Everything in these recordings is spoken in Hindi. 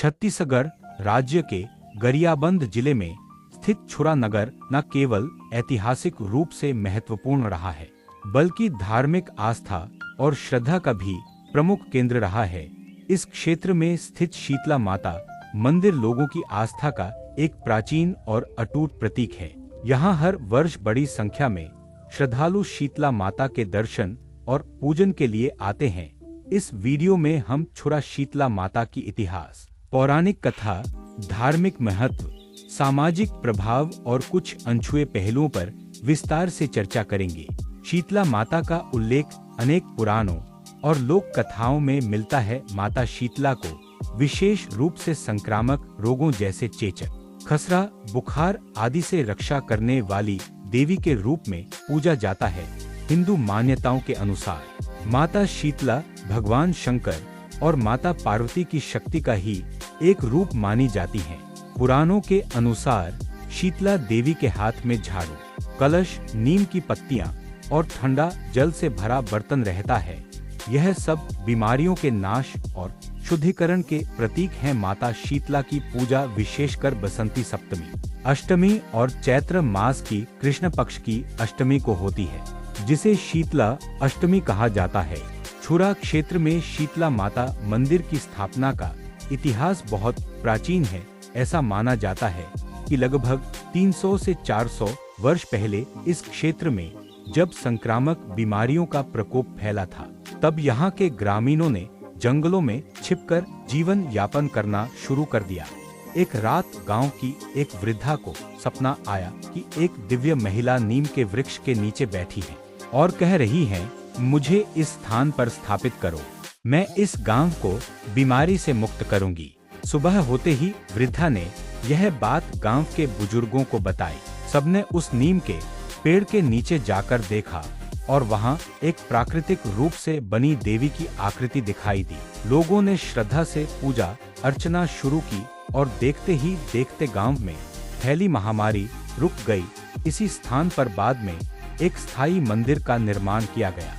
छत्तीसगढ़ राज्य के गरियाबंद जिले में स्थित छुरा नगर न केवल ऐतिहासिक रूप से महत्वपूर्ण रहा है, बल्कि धार्मिक आस्था और श्रद्धा का भी प्रमुख केंद्र रहा है। इस क्षेत्र में स्थित शीतला माता मंदिर लोगों की आस्था का एक प्राचीन और अटूट प्रतीक है। यहाँ हर वर्ष बड़ी संख्या में श्रद्धालु शीतला माता के दर्शन और पूजन के लिए आते हैं। इस वीडियो में हम छुरा शीतला माता की इतिहास, पौराणिक कथा, धार्मिक महत्व, सामाजिक प्रभाव और कुछ अनछुए पहलुओं पर विस्तार से चर्चा करेंगे। शीतला माता का उल्लेख अनेक पुराणों और लोक कथाओं में मिलता है। माता शीतला को विशेष रूप से संक्रामक रोगों जैसे चेचक, खसरा, बुखार आदि से रक्षा करने वाली देवी के रूप में पूजा जाता है। हिंदू मान्यताओं के अनुसार माता शीतला भगवान शंकर और माता पार्वती की शक्ति का ही एक रूप मानी जाती हैं। पुराणों के अनुसार शीतला देवी के हाथ में झाड़ू, कलश, नीम की पत्तियां और ठंडा जल से भरा बर्तन रहता है। यह सब बीमारियों के नाश और शुद्धिकरण के प्रतीक हैं। माता शीतला की पूजा विशेषकर बसंती सप्तमी, अष्टमी और चैत्र मास की कृष्ण पक्ष की अष्टमी को होती है, जिसे शीतला अष्टमी कहा जाता है। छुरा क्षेत्र में शीतला माता मंदिर की स्थापना का इतिहास बहुत प्राचीन है। ऐसा माना जाता है कि लगभग 300 से 400 वर्ष पहले इस क्षेत्र में जब संक्रामक बीमारियों का प्रकोप फैला था, तब यहाँ के ग्रामीणों ने जंगलों में छिपकर जीवन यापन करना शुरू कर दिया। एक रात गांव की एक वृद्धा को सपना आया कि एक दिव्य महिला नीम के वृक्ष के नीचे बैठी है और कह रही है, मुझे इस स्थान पर स्थापित करो, मैं इस गांव को बीमारी से मुक्त करूंगी। सुबह होते ही वृद्धा ने यह बात गांव के बुजुर्गों को बताई। सबने उस नीम के पेड़ के नीचे जाकर देखा और वहां एक प्राकृतिक रूप से बनी देवी की आकृति दिखाई दी। लोगों ने श्रद्धा से पूजा अर्चना शुरू की और देखते ही देखते गांव में फैली महामारी रुक गई। इसी स्थान पर बाद में एक स्थायी मंदिर का निर्माण किया गया,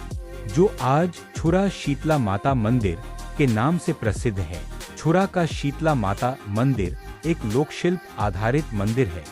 जो आज छुरा शीतला माता मंदिर के नाम से प्रसिद्ध है। छुरा का शीतला माता मंदिर एक लोकशिल्प आधारित मंदिर है,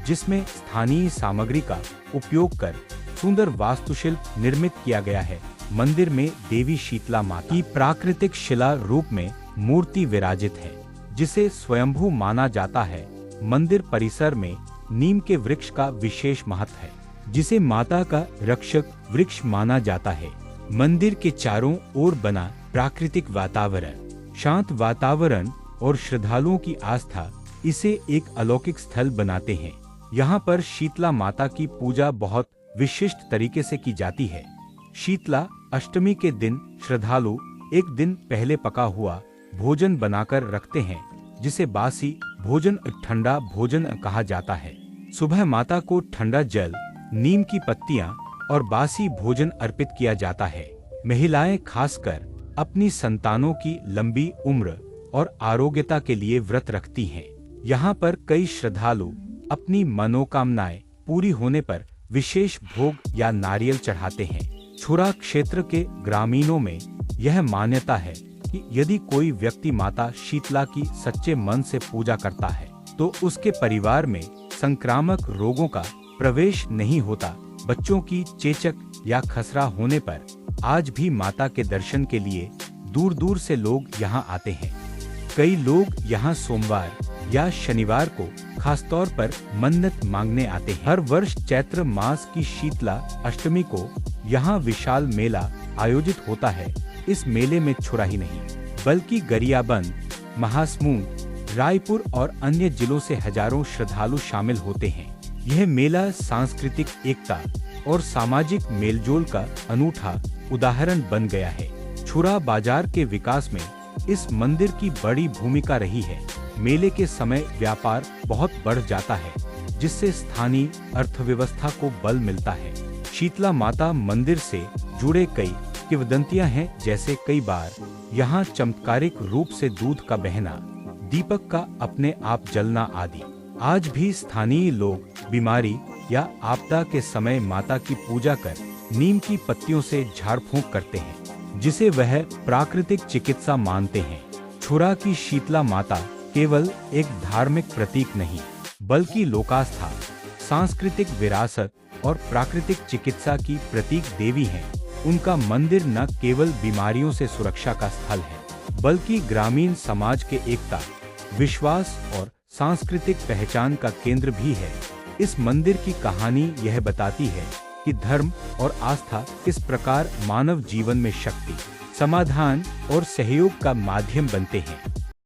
जिसमें स्थानीय सामग्री का उपयोग कर सुंदर वास्तुशिल्प निर्मित किया गया है। मंदिर में देवी शीतला माता की प्राकृतिक शिला रूप में मूर्ति विराजित है, जिसे स्वयंभू माना जाता है। मंदिर परिसर में नीम के वृक्ष का विशेष महत्व है, जिसे माता का रक्षक वृक्ष माना जाता है। मंदिर के चारों ओर बना प्राकृतिक वातावरण, शांत वातावरण और श्रद्धालुओं की आस्था इसे एक अलौकिक स्थल बनाते हैं। यहाँ पर शीतला माता की पूजा बहुत विशिष्ट तरीके से की जाती है। शीतला अष्टमी के दिन श्रद्धालु एक दिन पहले पका हुआ भोजन बनाकर रखते हैं, जिसे बासी भोजन, ठंडा भोजन कहा जाता है। सुबह माता को ठंडा जल, नीम की पत्तियां और बासी भोजन अर्पित किया जाता है। महिलाएं खासकर अपनी संतानों की लंबी उम्र और आरोग्यता के लिए व्रत रखती हैं। यहाँ पर कई श्रद्धालु अपनी मनोकामनाएं पूरी होने पर विशेष भोग या नारियल चढ़ाते हैं। छुरा क्षेत्र के ग्रामीणों में यह मान्यता है कि यदि कोई व्यक्ति माता शीतला की सच्चे मन से पूजा करता है, तो उसके परिवार में संक्रामक रोगों का प्रवेश नहीं होता। बच्चों की चेचक या खसरा होने पर आज भी माता के दर्शन के लिए दूर दूर से लोग यहाँ आते हैं। कई लोग यहाँ सोमवार या शनिवार को खासतौर पर मन्नत मांगने आते हैं। हर वर्ष चैत्र मास की शीतला अष्टमी को यहाँ विशाल मेला आयोजित होता है। इस मेले में छुरा ही नहीं, बल्कि गरियाबंद, महासमुंद, रायपुर और अन्य जिलों से हजारों श्रद्धालु शामिल होते हैं। यह मेला सांस्कृतिक एकता और सामाजिक मेलजोल का अनूठा उदाहरण बन गया है। छुरा बाजार के विकास में इस मंदिर की बड़ी भूमिका रही है। मेले के समय व्यापार बहुत बढ़ जाता है, जिससे स्थानीय अर्थव्यवस्था को बल मिलता है। शीतला माता मंदिर से जुड़े कई किंवदंतियां हैं, जैसे कई बार यहाँ चमत्कारिक रूप से दूध का बहना, दीपक का अपने आप जलना आदि। आज भी स्थानीय लोग बीमारी या आपदा के समय माता की पूजा कर नीम की पत्तियों से झाड़ फूंक करते हैं, जिसे वह प्राकृतिक चिकित्सा मानते हैं। छुरा की शीतला माता केवल एक धार्मिक प्रतीक नहीं, बल्कि लोकास्था, सांस्कृतिक विरासत और प्राकृतिक चिकित्सा की प्रतीक देवी हैं। उनका मंदिर न केवल बीमारियों से सुरक्षा का स्थल है, बल्कि ग्रामीण समाज के एकता, विश्वास और सांस्कृतिक पहचान का केंद्र भी है। इस मंदिर की कहानी यह बताती है कि धर्म और आस्था किस प्रकार मानव जीवन में शक्ति, समाधान और सहयोग का माध्यम बनते हैं।